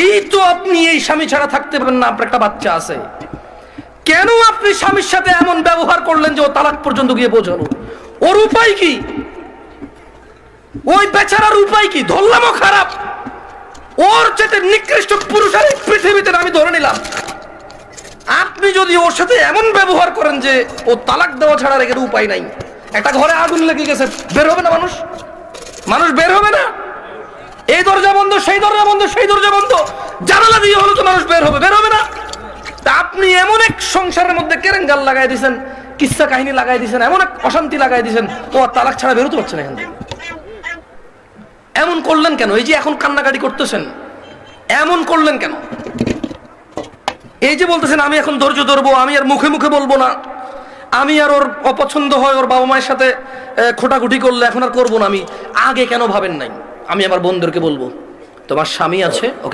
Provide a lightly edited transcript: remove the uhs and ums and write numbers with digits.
এই তো আপনি এই স্বামী ছাড়া থাকতে পারেন না, আপনার একটা বাচ্চা আছে, কেন আপনি স্বামীর সাথে এমন ব্যবহার করলেন যে ও তালাক পর্যন্ত গিয়ে পৌঁছালো? ওর উপায় কি? ওই বেচারার উপায় কি? ধরলামও খারাপ, ওর চেয়ে নিকৃষ্ট পুরুষ আর এই পৃথিবীতে আমি ধরে নিলাম। আপনি যদি ওর সাথে এমন ব্যবহার করেন যে ও তালাক দেওয়া ছাড়া রেখে উপায় নাই, একটা ঘরে আগুন লেগে গেছে, বের হবে না মানুষ? মানুষ বের হবে না? এই দরজা বন্ধ, সেই দরজা বন্ধ, সেই দরজা বন্ধ, জানালা দিয়ে হলো তো মানুষ বের হবে, বের হবে না? তা আপনি এমন এক সংসারের মধ্যে কেরেঙ্গাল লাগাই দিয়েছেন, কিচ্ছা কাহিনী লাগাই দিয়েছেন, এমন এক অশান্তি লাগাই দিয়েছেন, ও আর তালাক ছাড়া বেরোতে পারছে না এখান থেকে। এমন করলেন কেন? এই যে এখন কান্নাকাটি করতেছেন, এমন করলেন কেন? এই যে বলতেছেন আমি এখন ধৈর্য ধরবো, আমি আর মুখে মুখে বলবো না, আমি আর ওর অপছন্দ হয় ওর বাবা মায়ের সাথে খোটাখুটি করলে এখন আর করবো না, আমি আগে কেন ভাবেন নাই? আমি আমার বন্ধুদেরকে বলবো, তোমার স্বামী আছে, ওকে